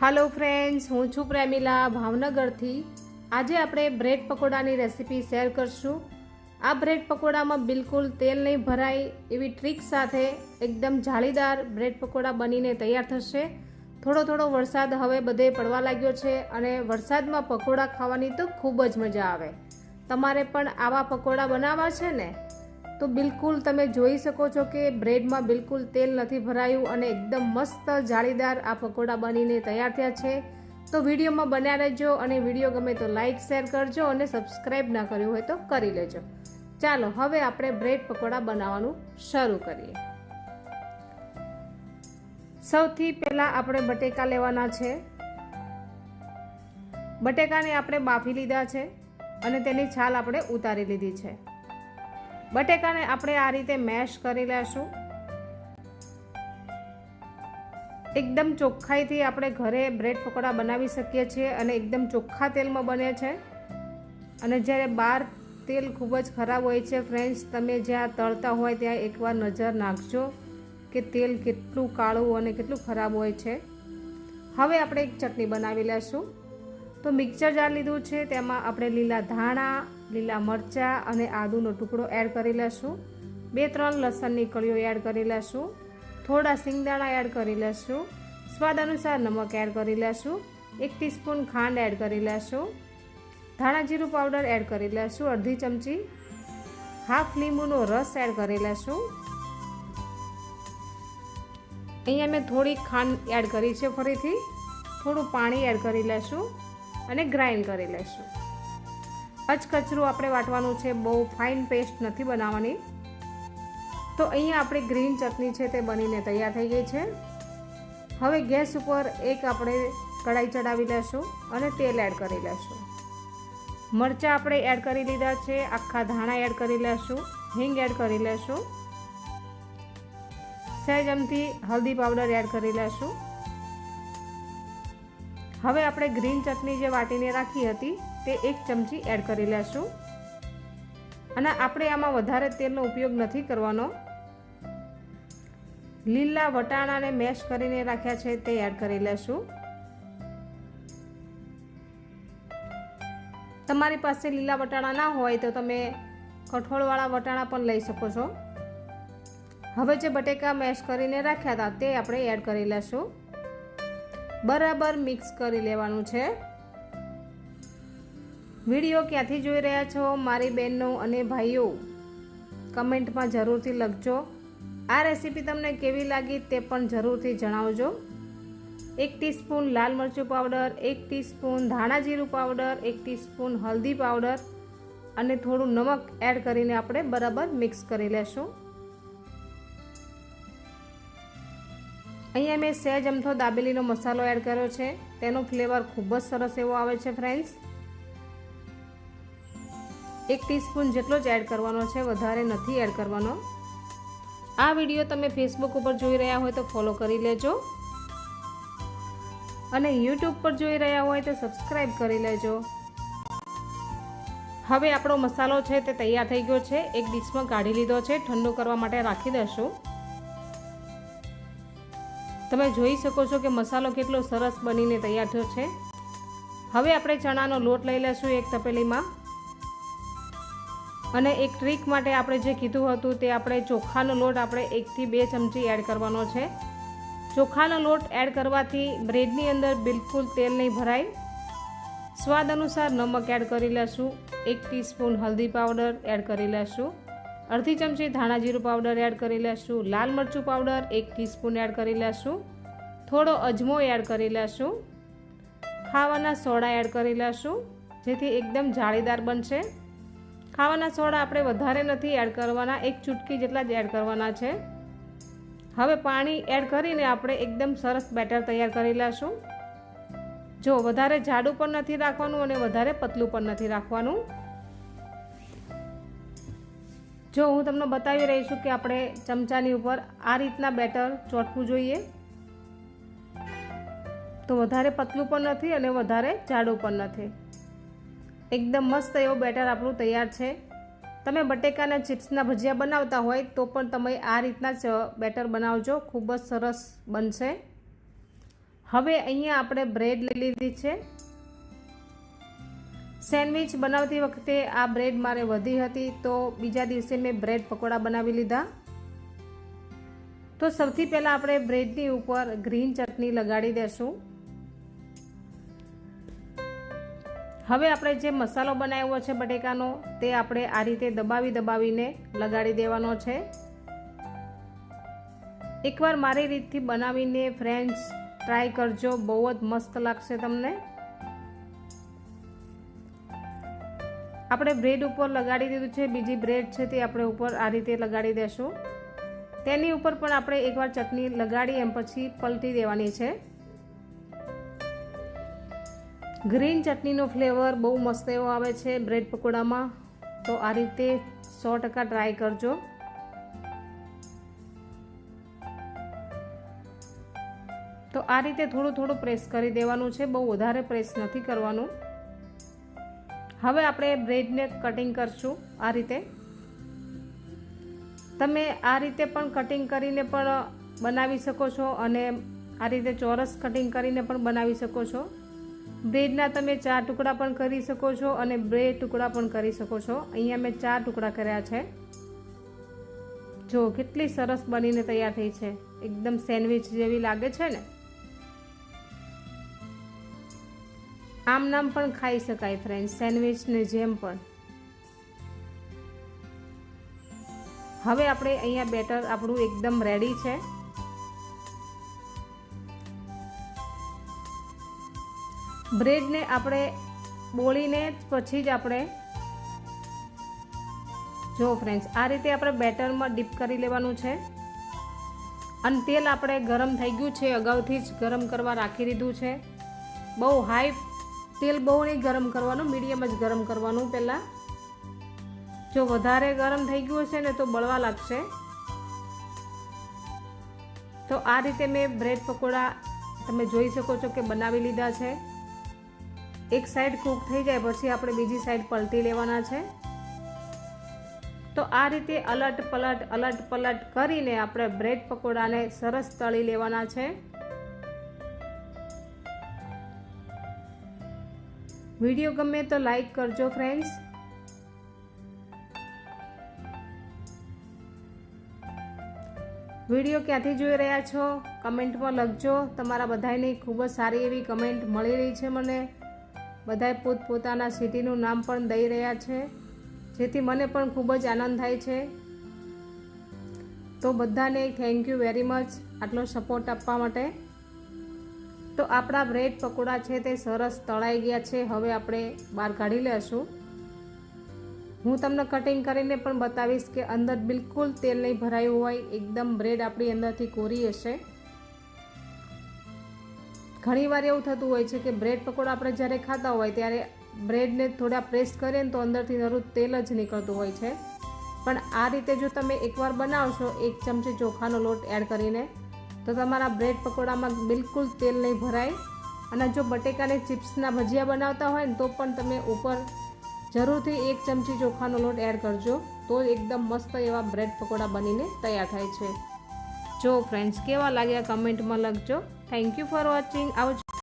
Hello friends, हूँ छू प्रेमिला भावनगर थी। आज આપણે બ્રેડ પકોડાની રેસીપી શેર કરશું। આ બ્રેડ પકોડામાં બિલકુલ તેલ નહીં ભરાય એવી ટ્રીક સાથે એકદમ જાળીદાર બ્રેડ પકોડા બનીને તૈયાર થશે। થોડો થોડો વરસાદ હવે બધે પડવા લાગ્યો છે અને વરસાદમાં પકોડા ખાવાની તો ખૂબ જ મજા આવે। તમારે પણ આવા પકોડા બનાવવા છે ને તો બિલકુલ તમે જોઈ શકો છો કે બ્રેડમાં બિલકુલ તેલ નથી ભરાયું અને એકદમ મસ્ત જાળીદાર આ પકોડા બનીને તૈયાર થયા છે। તો વિડીયોમાં બન્યા રહેજો અને વિડીયો ગમે તો લાઈક શેર કરજો અને સબસ્ક્રાઈબ ના કર્યું હોય તો કરી લેજો। ચાલો હવે આપણે બ્રેડ પકોડા બનાવવાનું શરૂ કરીએ। સૌથી પહેલાં આપણે બટેકા લેવાના છે। બટેકાને આપણે બાફી લીધા છે અને તેની છાલ આપણે ઉતારી લીધી છે। બટેકાને આપણે આ રીતે મેશ કરી લેશું। એકદમ ચોખ્ખાઈથી આપણે ઘરે બ્રેડ પકોડા બનાવી શકીએ છીએ અને એકદમ ચોખ્ખા તેલમાં બને છે। અને જ્યારે બહાર તેલ ખૂબ જ ખરાબ હોય છે ફ્રેન્ડ્સ, તમે જ્યાં તળતા હોય ત્યાં એકવાર નજર નાખજો કે તેલ કેટલું કાળું અને કેટલું ખરાબ હોય છે। હવે આપણે એક ચટણી બનાવી લેશું। તો મિક્સર જાર લીધું છે, તેમાં આપણે લીલા ધાણા, લીલા મરચાં અને આદુનો ટુકડો એડ કરી લેશું। 2-3 લસણની કળીઓ એડ કરી લેશું। થોડા સિંગદાણા એડ કરી લેશું। સ્વાદ અનુસાર નમક એડ કરી લેશું। 1 ટીસ્પૂન ખાંડ એડ કરી લેશું। ધાણા જીરું પાવડર એડ કરી લેશું અડધી ચમચી। હાફ લીંબુનો રસ એડ કરી લેશું। અહીંયા મેં થોડી ખાંડ એડ કરી છે, ફરીથી થોડું પાણી એડ કરી લેશું અને ગ્રાઇન્ડ કરી લેશું। અચકચરું આપણે વાટવાનું છે, બહુ ફાઇન પેસ્ટ નથી બનાવવાની। તો અહીંયા આપણી ગ્રીન ચટણી છે તે બનીને તૈયાર થઈ ગઈ છે। હવે ગેસ ઉપર એક આપણે કઢાઈ ચડાવી લેશું અને તેલ એડ કરી લેશું। મરચાં આપણે એડ કરી લીધા છે, આખા ધાણા એડ કરી લેશું, હિંગ એડ કરી લેશું, સહેજ અમથી હલ્દી પાવડર એડ કરી લેશું। હવે આપણે ગ્રીન ચટણી જે વાટીને રાખી હતી તે 1 ચમચી એડ કરી લેશું અને આપણે આમાં વધારે તેલનો ઉપયોગ નથી કરવાનો। લીલા વટાણાને મેશ કરીને રાખ્યા છે તે એડ કરી લેશું। તમારી પાસે લીલા વટાણા ના હોય તો તમે કઠોળવાળા વટાણા પણ લઈ શકો છો। હવે જે બટેકા મેશ કરીને રાખ્યા હતા તે આપણે એડ કરી લેશું। બરાબર મિક્સ કરી લેવાનું છે। વિડીયો ક્યાંથી જોઈ રહ્યા છો મારી બહેનો અને ભાઈઓ કમેન્ટમાં જરૂરથી લખજો। આ રેસીપી તમને કેવી લાગી તે પણ જરૂરથી જણાવજો। 1 ટીસ્પૂન લાલ મરચું પાવડર, 1 ટીસ્પૂન ધાણા જીરું પાવડર, 1 ટીસ્પૂન હલ્દી પાવડર અને થોડું નમક એડ કરીને આપણે બરાબર મિક્સ કરી લેશું। અહીંયા મેં સહેજ અમથો દાબેલીનો મસાલો એડ કર્યો છે, તેનો ફ્લેવર ખૂબ જ સરસ એવો આવે છે ફ્રેન્ડ્સ। 1 ટીસ્પૂન જેટલો જ એડ કરવાનો છે, વધારે નથી એડ કરવાનો। આ વિડીયો તમે ફેસબુક ઉપર જોઈ રહ્યા હોય તો ફોલો કરી લેજો અને યુટ્યુબ પર જોઈ રહ્યા હોય તો સબસ્ક્રાઈબ કરી લેજો। હવે આપણો મસાલો છે તે તૈયાર થઈ ગયો છે। એક ડીશમાં કાઢી લીધો છે, ઠંડો કરવા માટે રાખી દેશું। તમે જોઈ શકો છો કે મસાલો કેટલો સરસ બનીને તૈયાર થયો છે। હવે આપણે ચણાનો લોટ લઈ લેશું એક તપેલીમાં અને એક ટ્રીક માટે આપણે જે કીધું હતું તે આપણે ચોખાનો લોટ આપણે 1 થી 2 ચમચી એડ કરવાનો છે। ચોખાનો લોટ એડ કરવાથી બ્રેડની અંદર બિલકુલ તેલ નહીં ભરાય। સ્વાદ અનુસાર નમક એડ કરી લેશું। 1 ટીસ્પૂન હલ્દી પાવડર એડ કરી લેશું। અડધી ચમચી ધાણા જીરું પાવડર એડ કરી લેશું। લાલ મરચું પાવડર 1 ટીસ્પૂન એડ કરી લેશું। થોડો અજમો એડ કરી લેશું। ખાવાના સોડા એડ કરી લેશું જેથી એકદમ જાળીદાર બનશે। ખાવાના સોડા આપણે વધારે નથી એડ કરવાના, 1 ચૂટકી જેટલા જ એડ કરવાના છે। હવે પાણી એડ કરીને આપણે એકદમ સરસ બેટર તૈયાર કરી લેશું। જો વધારે જાડું પણ નથી રાખવાનું અને વધારે પતલું પણ નથી રાખવાનું। જો હું તમને બતાવી રહી છું કે આપણે ચમચાની ઉપર આ રીતના બેટર ચોંટવું જોઈએ। તો વધારે પતલું પણ નથી અને વધારે જાડું પણ નથી। એકદમ મસ્ત એવો બેટર આપણું તૈયાર છે। તમે બટેકાના ચિપ્સના ભજીયા બનાવતા હોય તો પણ તમે આ રીતના જ બેટર બનાવજો, ખૂબ જ સરસ બનશે। હવે અહીંયા આપણે બ્રેડ લઈ લીધી છે. સેન્ડવિચ બનાવતી વખતે આ બ્રેડ મારે વધી હતી તો બીજા દિવસે મેં બ્રેડ પકોડા બનાવી લીધા. તો સૌથી પહેલાં આપણે બ્રેડની ઉપર ગ્રીન ચટણી લગાડી દેશું. હવે આપણે જે મસાલો બનાવ્યો છે બટેકાનો તે આપણે આ રીતે દબાવીને લગાડી દેવાનો છે. એકવાર મારી રીતથી બનાવીને ફ્રેન્ડ્સ ટ્રાય કરજો, બહુ જ મસ્ત લાગશે તમને. આપણે બ્રેડ ઉપર લગાડી દીધું છે. બીજી બ્રેડ છે તે આપણે ઉપર આ રીતે લગાડી દેશું. તેની ઉપર પણ આપણે એકવાર ચટણી લગાડી એમ પછી પલટી દેવાની છે. ગ્રીન ચટણીનો ફ્લેવર બહુ મસ્ત એવો આવે છે બ્રેડ પકોડામાં, તો આ રીતે 100% ટ્રાય કરજો. તો આ રીતે થોડું પ્રેસ કરી દેવાનું છે, બહુ વધારે પ્રેસ નથી કરવાનું. હવે આપણે બ્રેડને કટિંગ કરશું આ રીતે. તમે આ રીતે પણ કટિંગ કરીને પણ બનાવી શકો છો અને આ રીતે ચોરસ કટિંગ કરીને પણ બનાવી શકો છો. બ્રેડના તમે 4 ટુકડા પણ કરી શકો છો અને 2 ટુકડા પણ કરી શકો છો. અહીંયા મેં 4 ટુકડા કર્યા છે. જો કેટલી સરસ બનીને તૈયાર થઈ છે, એકદમ સેન્ડવિચ જેવી લાગે છે ને. આમ નામ પણ ખાઈ શકાય ફ્રેન્ડ, સેન્ડવિચને જેમ પણ. હવે આપણે અહીંયા બેટર આપણું એકદમ રેડી છે. બ્રેડને આપણે બોળીને પછી જ આપણે જો ફ્રેન્ડ્સ આ રીતે આપણે બેટરમાં ડીપ કરી લેવાનું છે. અને તેલ આપણે ગરમ થઈ ગયું છે, અગાઉથી જ ગરમ કરવા રાખી દીધું છે. બહુ હાઈ તેલ બહુ નહીં ગરમ કરવાનું, મીડિયમ જ ગરમ કરવાનું. પહેલાં જો વધારે ગરમ થઈ ગયું હશે ને તો બળવા લાગશે. તો આ રીતે મેં બ્રેડ પકોડા તમે જોઈ શકો છો કે બનાવી લીધા છે. એક સાઈડ કૂક થઈ જાય પછી આપણે બીજી સાઈડ પલટી લેવાના છે. તો આ રીતે અલટ પલટ કરીને આપણે બ્રેડ પકોડાને સરસ તળી લેવાના છે. વિડીયો ગમે તો લાઈક કરજો ફ્રેન્ડ્સ. વિડીયો ક્યાંથી જોઈ રહ્યા છો કમેન્ટમાં લખજો. તમારા બધાની ખૂબ જ સારી એવી કમેન્ટ મળી રહી છે મને. બધાએ પોતપોતાના સિટીનું નામ પણ દઈ રહ્યા છે, જેથી મને પણ ખૂબ જ આનંદ થાય છે. તો બધાને થેન્ક યુ વેરી મચ આટલો સપોર્ટ આપવા માટે. તો આપણા બ્રેડ પકોડા છે તે સરસ તળાઈ ગયા છે. હવે આપણે બહાર કાઢી લેશું. હું તમને કટિંગ કરીને પણ બતાવીશ કે અંદર બિલકુલ તેલ નહીં ભરાયું હોય, એકદમ બ્રેડ આપણી અંદરથી કોરી હશે. ઘણીવાર એવું થતું હોય છે કે બ્રેડ પકોડા આપણે જ્યારે ખાતા હોય ત્યારે બ્રેડને થોડા પ્રેસ કરીએ ને તો અંદરથી નરું તેલ જ નીકળતું હોય છે. પણ આ રીતે જો તમે એકવાર બનાવશો 1 ચમચી ચોખાનો લોટ એડ કરીને, તો તમારા બ્રેડ પકોડામાં બિલકુલ તેલ નહીં ભરાય. અને જો બટેકાની ચિપ્સના ભજીયા બનાવતા હોય ને તો પણ તમે ઉપર જરૂરથી 1 ચમચી ચોખાનો લોટ એડ કરજો, તો એકદમ મસ્ત એવા બ્રેડ પકોડા બનીને તૈયાર થાય છે. જો ફ્રેન્ડ્સ કેવા લાગ્યા કમેન્ટમાં લખજો. Thank you for watching. આવજો.